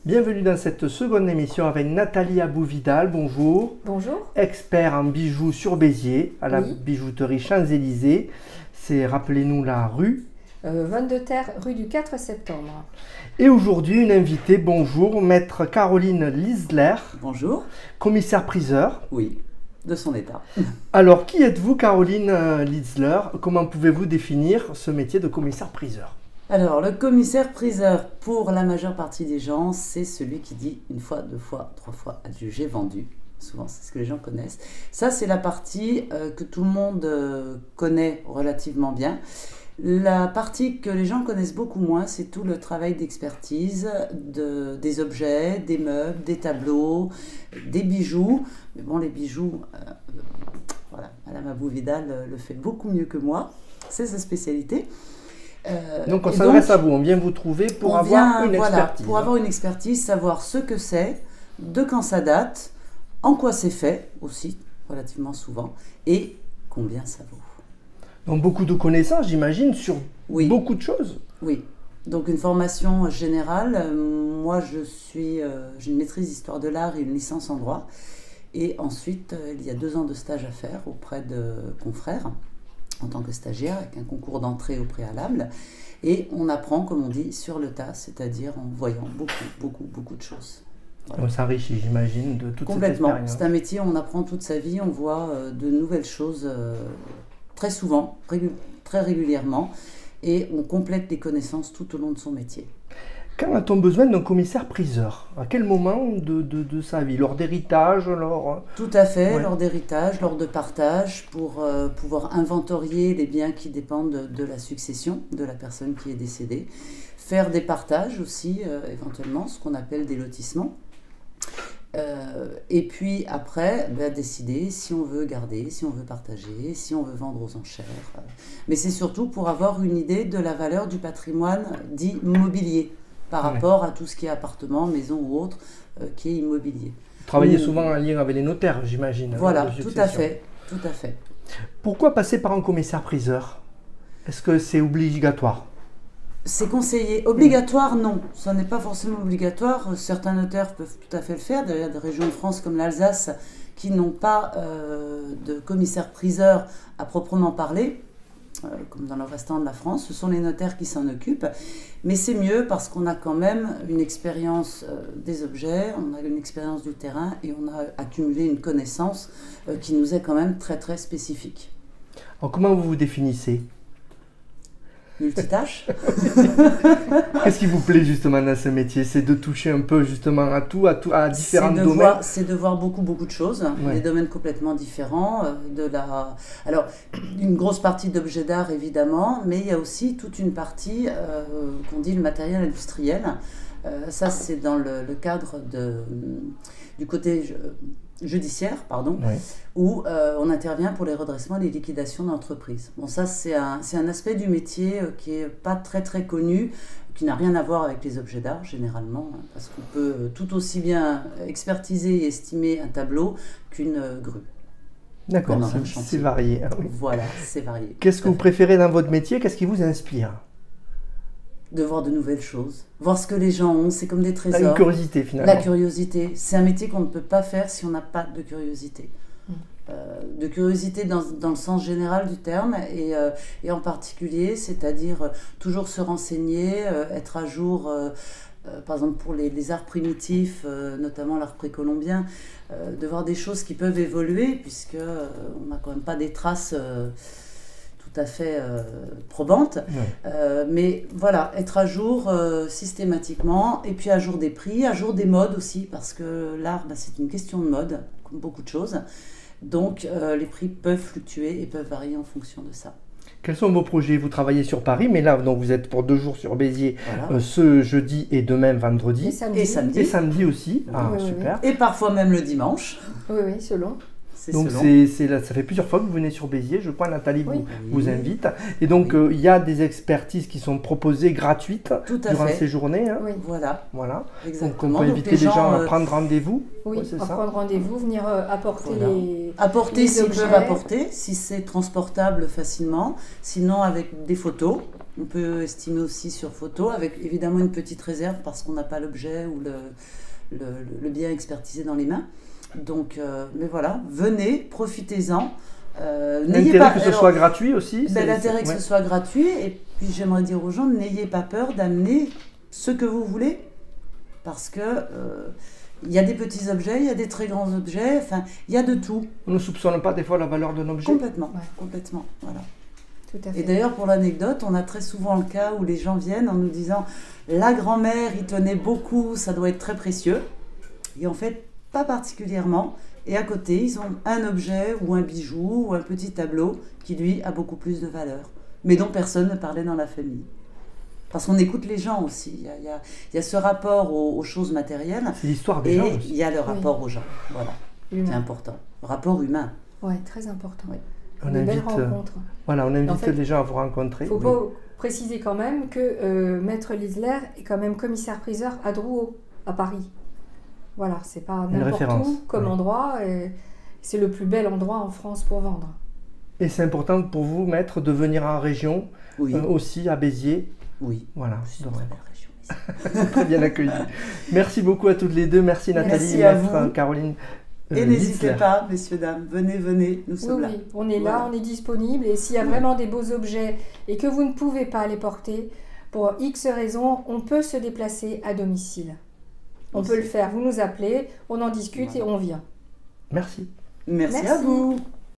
Bienvenue dans cette seconde émission avec Nathalie Abou-Vidal, bonjour. Bonjour. Expert en bijoux sur Béziers, à la bijouterie Champs-Élysées. C'est, rappelez-nous, la rue 22 Terre, rue du 4 septembre. Et aujourd'hui, une invitée, bonjour, maître Caroline Liesler. Bonjour. Commissaire-priseur. Oui, de son état. Alors, qui êtes-vous, Caroline Liesler? Comment pouvez-vous définir ce métier de commissaire-priseur? Alors, le commissaire-priseur, pour la majeure partie des gens, c'est celui qui dit une fois, deux fois, trois fois adieu, j'ai vendu. Souvent, c'est ce que les gens connaissent. Ça, c'est la partie que tout le monde connaît relativement bien. La partie que les gens connaissent beaucoup moins, c'est tout le travail d'expertise des objets, des meubles, des tableaux, des bijoux. Mais bon, les bijoux, voilà, Madame Abou-Vidal le fait beaucoup mieux que moi. C'est sa spécialité. Donc on s'adresse à vous, on vient vous trouver pour avoir une expertise. Voilà, pour avoir une expertise, savoir ce que c'est, de quand ça date, en quoi c'est fait aussi, relativement souvent, et combien ça vaut. Donc beaucoup de connaissances, j'imagine, sur beaucoup de choses. Oui, donc une formation générale. Moi, j'ai une maîtrise d'histoire de l'art et une licence en droit. Et ensuite, il y a 2 ans de stage à faire auprès de confrères, en tant que stagiaire, avec un concours d'entrée au préalable. Et on apprend, comme on dit, sur le tas, c'est-à-dire en voyant beaucoup de choses. Voilà. On s'enrichit, j'imagine, de toute cette expérience. Complètement. C'est un métier où on apprend toute sa vie, on voit de nouvelles choses très souvent, très régulièrement, et on complète les connaissances tout au long de son métier. Quand a-t-on besoin d'un commissaire-priseur? À quel moment de sa vie? Lors d'héritage? Tout à fait, lors d'héritage, lors de partage, pour pouvoir inventorier les biens qui dépendent de la succession de la personne qui est décédée. Faire des partages aussi, éventuellement, ce qu'on appelle des lotissements. Et puis après, décider si on veut garder, si on veut partager, si on veut vendre aux enchères. Mais c'est surtout pour avoir une idée de la valeur du patrimoine dit mobilier, par rapport à tout ce qui est appartement, maison ou autre, qui est immobilier. Vous travaillez souvent en lien avec les notaires, j'imagine. Voilà, tout à fait. Pourquoi passer par un commissaire-priseur? Est-ce que c'est obligatoire? C'est conseillé. Obligatoire, non. Ça n'est pas forcément obligatoire. Certains notaires peuvent tout à fait le faire. D'ailleurs, il y a des régions de France comme l'Alsace qui n'ont pas de commissaire-priseur à proprement parler, comme dans le restant de la France. Ce sont les notaires qui s'en occupent. Mais c'est mieux parce qu'on a quand même une expérience des objets, on a une expérience du terrain et on a accumulé une connaissance qui nous est quand même très spécifique. Alors, comment vous vous définissez? Multitâche. Qu'est-ce qui vous plaît justement dans ce métier? C'est de toucher un peu justement à à différents domaines. C'est de voir beaucoup de choses, des domaines complètement différents. Alors, une grosse partie d'objets d'art évidemment, mais il y a aussi toute une partie qu'on dit le matériel industriel. Ça, c'est dans le cadre du côté judiciaire, où on intervient pour les redressements et les liquidations d'entreprises. Bon, ça, c'est un aspect du métier qui n'est pas très connu, qui n'a rien à voir avec les objets d'art, généralement, parce qu'on peut tout aussi bien expertiser et estimer un tableau qu'une grue. D'accord, c'est varié. Oui. Voilà, c'est varié. Qu'est-ce que vous préférez dans votre métier? Qu'est-ce qui vous inspire? De voir de nouvelles choses, voir ce que les gens ont, c'est comme des trésors. La curiosité finalement. La curiosité, c'est un métier qu'on ne peut pas faire si on n'a pas de curiosité. De curiosité dans le sens général du terme et en particulier, c'est-à-dire toujours se renseigner, être à jour, par exemple pour les arts primitifs, notamment l'art précolombien, de voir des choses qui peuvent évoluer puisque on n'a quand même pas des traces tout à fait probante, mais voilà, être à jour systématiquement, et puis à jour des prix, à jour des modes aussi, parce que l'art, c'est une question de mode, comme beaucoup de choses, donc les prix peuvent fluctuer et peuvent varier en fonction de ça. Quels sont vos projets? Vous travaillez sur Paris, mais là, donc, vous êtes pour 2 jours sur Béziers, ce jeudi et demain vendredi. Et samedi aussi. Super. Et parfois même le dimanche. Oui, selon. Donc ça fait plusieurs fois que vous venez sur Béziers, je crois, Nathalie vous invite. Et donc il y a des expertises qui sont proposées gratuites durant ces journées. Hein. Oui, voilà. Donc on peut inviter les gens à prendre rendez-vous. Oui, à prendre rendez-vous, venir apporter les s'ils peuvent apporter, si c'est transportable facilement, sinon avec des photos On peut estimer aussi sur photo, avec évidemment une petite réserve parce qu'on n'a pas l'objet ou le bien expertisé dans les mains. Donc, mais voilà, venez, profitez-en. L'intérêt que ce soit gratuit aussi. L'intérêt que ce soit gratuit. Et puis j'aimerais dire aux gens, n'ayez pas peur d'amener ce que vous voulez. Parce que il y a des petits objets, il y a des très grands objets, enfin, il y a de tout. On ne soupçonne pas des fois la valeur d'un objet. Complètement, complètement, voilà. Tout à fait. Et d'ailleurs, pour l'anecdote, on a très souvent le cas où les gens viennent en nous disant « La grand-mère, il tenait beaucoup, ça doit être très précieux. » Et en fait, pas particulièrement. Et à côté, ils ont un objet ou un bijou ou un petit tableau qui, lui, a beaucoup plus de valeur. Mais dont personne ne parlait dans la famille. Parce qu'on écoute les gens aussi. Il y a ce rapport aux choses matérielles. C'est l'histoire des gens aussi. Et il y a le rapport aux gens. Voilà. C'est important. Le rapport humain. Oui, très important. Oui. On invite, voilà, on invite les gens à vous rencontrer. Il faut préciser quand même que Maître Lisler est quand même commissaire-priseur à Drouot, à Paris. Voilà, c'est pas n'importe où comme endroit. C'est le plus bel endroit en France pour vendre. Et c'est important pour vous, Maître, de venir en région, aussi à Béziers. Oui, voilà. C'est une très belle région ici. Très bien accueilli. Merci beaucoup à toutes les deux. Merci Nathalie et Maître Caroline. Et n'hésitez pas, messieurs, dames, venez, nous sommes là. Oui, on est là, on est disponible. Et s'il y a vraiment des beaux objets et que vous ne pouvez pas les porter, pour X raisons, on peut se déplacer à domicile. On peut le faire, vous nous appelez, on en discute et on vient. Merci. Merci à vous.